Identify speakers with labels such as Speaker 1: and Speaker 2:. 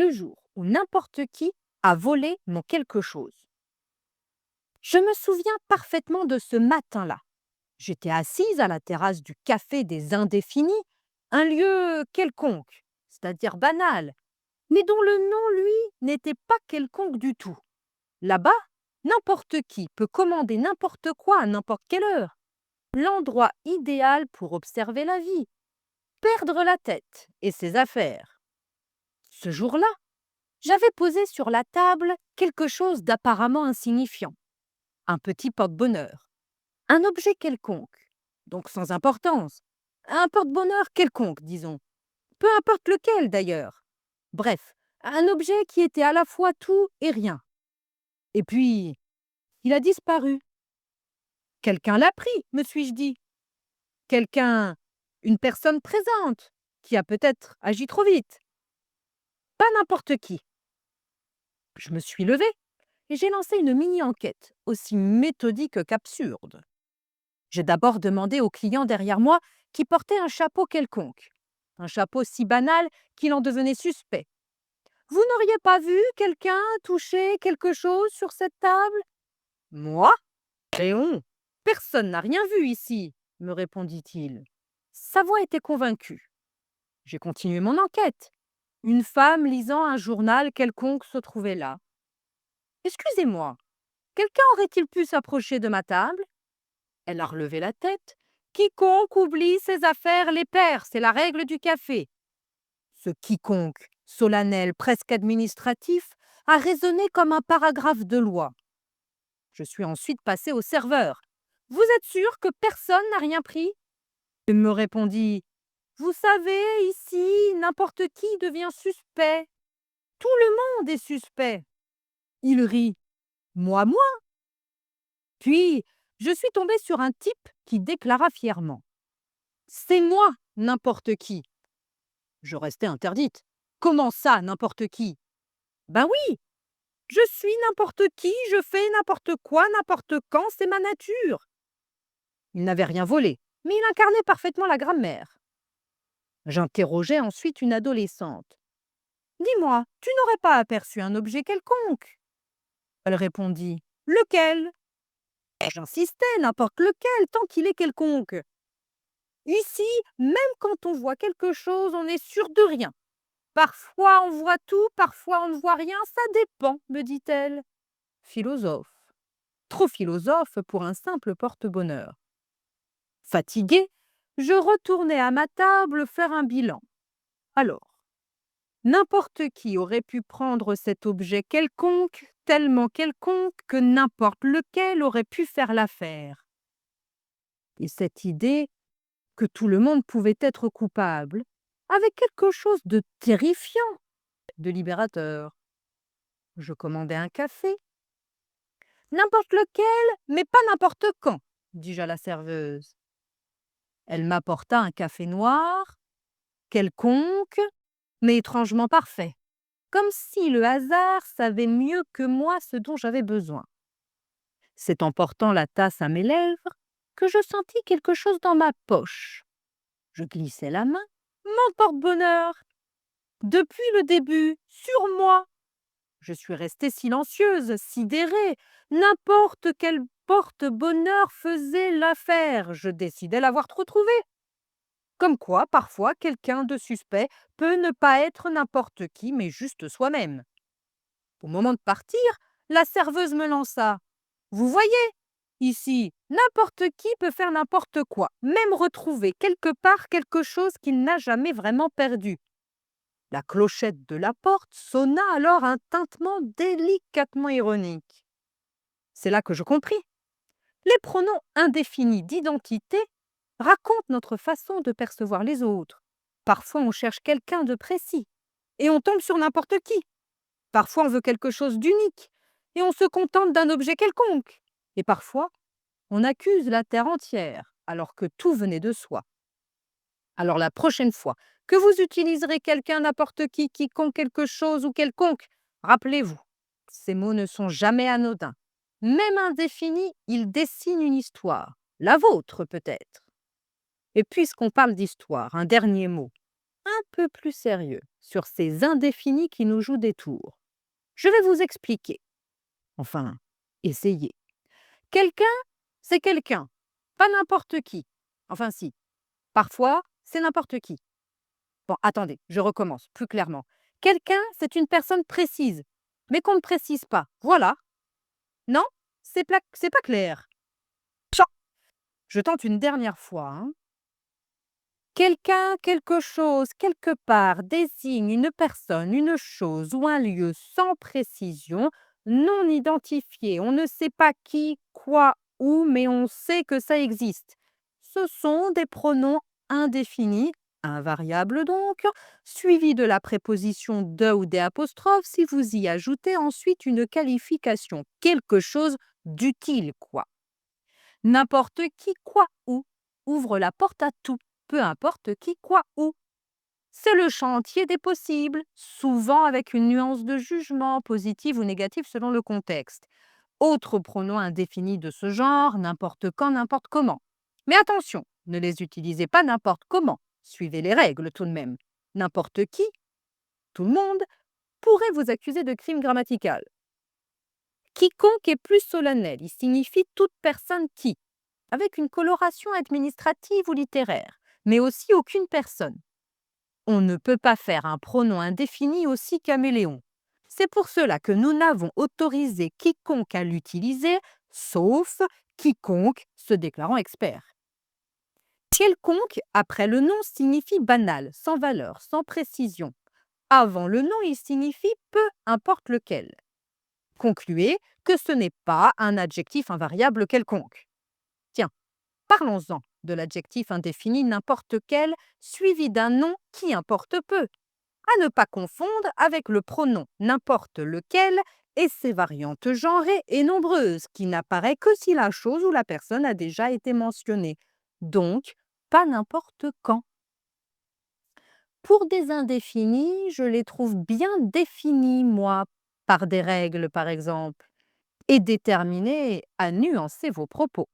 Speaker 1: le jour où n'importe qui a volé mon quelque chose. Je me souviens parfaitement de ce matin-là. J'étais assise à la terrasse du Café des Indéfinis, un lieu quelconque, c'est-à-dire banal, mais dont le nom, lui, n'était pas quelconque du tout. Là-bas, n'importe qui peut commander n'importe quoi à n'importe quelle heure. L'endroit idéal pour observer la vie, perdre la tête et ses affaires. Ce jour-là, j'avais posé sur la table quelque chose d'apparemment insignifiant, un petit porte-bonheur, un objet quelconque, donc sans importance, un porte-bonheur quelconque, disons, peu importe lequel d'ailleurs. Bref, un objet qui était à la fois tout et rien. Et puis, il a disparu. Quelqu'un l'a pris, me suis-je dit. Quelqu'un, une personne présente, qui a peut-être agi trop vite. Pas n'importe qui. Je me suis levée et j'ai lancé une mini-enquête, aussi méthodique qu'absurde. J'ai d'abord demandé au client derrière moi qui portait un chapeau quelconque. Un chapeau si banal qu'il en devenait suspect. Vous n'auriez pas vu quelqu'un toucher quelque chose sur cette table? Moi? Léon, personne n'a rien vu ici, me répondit-il. Sa voix était convaincue. J'ai continué mon enquête. Une femme lisant un journal quelconque se trouvait là. Excusez-moi, quelqu'un aurait-il pu s'approcher de ma table? Elle a relevé la tête. Quiconque oublie ses affaires les perd, c'est la règle du café. Ce quiconque, solennel, presque administratif, a résonné comme un paragraphe de loi. Je suis ensuite passée au serveur. Vous êtes sûr que personne n'a rien pris? Il me répondit. Vous savez, ici, n'importe qui devient suspect. Tout le monde est suspect. Il rit. Moi. Puis, je suis tombée sur un type qui déclara fièrement. C'est moi, n'importe qui. Je restais interdite. Comment ça, n'importe qui? Ben oui, je suis n'importe qui, je fais n'importe quoi, n'importe quand, c'est ma nature. Il n'avait rien volé, mais il incarnait parfaitement la grammaire. J'interrogeai ensuite une adolescente. Dis-moi, tu n'aurais pas aperçu un objet quelconque? Elle répondit. Lequel? J'insistais, n'importe lequel, tant qu'il est quelconque. Ici, même quand on voit quelque chose, on est sûr de rien. Parfois on voit tout, parfois on ne voit rien, ça dépend, me dit-elle. Philosophe. Trop philosophe pour un simple porte-bonheur. Fatiguée, je retournai à ma table faire un bilan. Alors, n'importe qui aurait pu prendre cet objet quelconque, tellement quelconque que n'importe lequel aurait pu faire l'affaire. Et cette idée que tout le monde pouvait être coupable avait quelque chose de terrifiant, de libérateur. Je commandai un café. N'importe lequel, mais pas n'importe quand, dis-je à la serveuse. Elle m'apporta un café noir, quelconque, mais étrangement parfait, comme si le hasard savait mieux que moi ce dont j'avais besoin. C'est en portant la tasse à mes lèvres que je sentis quelque chose dans ma poche. Je glissai la main, mon porte-bonheur. Depuis le début, sur moi. Je suis restée silencieuse, sidérée. N'importe quel porte-bonheur faisait l'affaire. Je décidai l'avoir retrouvé. Comme quoi, parfois, quelqu'un de suspect peut ne pas être n'importe qui, mais juste soi-même. Au moment de partir, la serveuse me lança. Vous voyez, ici, n'importe qui peut faire n'importe quoi, même retrouver quelque part quelque chose qu'il n'a jamais vraiment perdu. La clochette de la porte sonna alors un tintement délicatement ironique. C'est là que je compris. Les pronoms indéfinis d'identité racontent notre façon de percevoir les autres. Parfois, on cherche quelqu'un de précis et on tombe sur n'importe qui. Parfois, on veut quelque chose d'unique et on se contente d'un objet quelconque. Et parfois, on accuse la terre entière alors que tout venait de soi. Alors la prochaine fois que vous utiliserez quelqu'un, n'importe qui, quiconque, quelque chose ou quelconque, rappelez-vous, ces mots ne sont jamais anodins. Même indéfinis, ils dessinent une histoire, la vôtre peut-être. Et puisqu'on parle d'histoire, un dernier mot. un peu plus sérieux sur ces indéfinis qui nous jouent des tours. Je vais vous expliquer. Enfin, essayer. Quelqu'un, c'est quelqu'un, pas n'importe qui. Enfin si, parfois, c'est n'importe qui. Bon, attendez, je recommence plus clairement. Quelqu'un, c'est une personne précise, mais qu'on ne précise pas. Voilà. Non? C'est pas clair. Tcha. Je tente une dernière fois, hein. Quelqu'un, quelque chose, quelque part désigne une personne, une chose ou un lieu sans précision, non identifié. On ne sait pas qui, quoi, où, mais on sait que ça existe. Ce sont des pronoms indéfinis, invariables donc, suivis de la préposition de ou des apostrophes si vous y ajoutez ensuite une qualification, quelque chose d'utile, quoi. N'importe qui, quoi, où, ouvre la porte à tout, peu importe qui, quoi, où. C'est le chantier des possibles, souvent avec une nuance de jugement, positive ou négative selon le contexte. Autres pronoms indéfinis de ce genre, n'importe quand, n'importe comment. Mais attention, ne les utilisez pas n'importe comment. Suivez les règles tout de même. N'importe qui, tout le monde, pourrait vous accuser de crime grammatical. Quiconque est plus solennel, il signifie toute personne qui, avec une coloration administrative ou littéraire, mais aussi aucune personne. On ne peut pas faire un pronom indéfini aussi caméléon. C'est pour cela que nous n'avons autorisé quiconque à l'utiliser, sauf quiconque se déclarant expert. Quelconque, après le nom, signifie banal, sans valeur, sans précision. Avant le nom, il signifie peu importe lequel. Concluez que ce n'est pas un adjectif invariable quelconque. Tiens, parlons-en de l'adjectif indéfini n'importe quel, suivi d'un nom qui importe peu, à ne pas confondre avec le pronom n'importe lequel et ses variantes genrées et nombreuses, qui n'apparaît que si la chose ou la personne a déjà été mentionnée. Donc, pas n'importe quand. Pour des indéfinis, je les trouve bien définis, moi, par des règles par exemple, et déterminés à nuancer vos propos.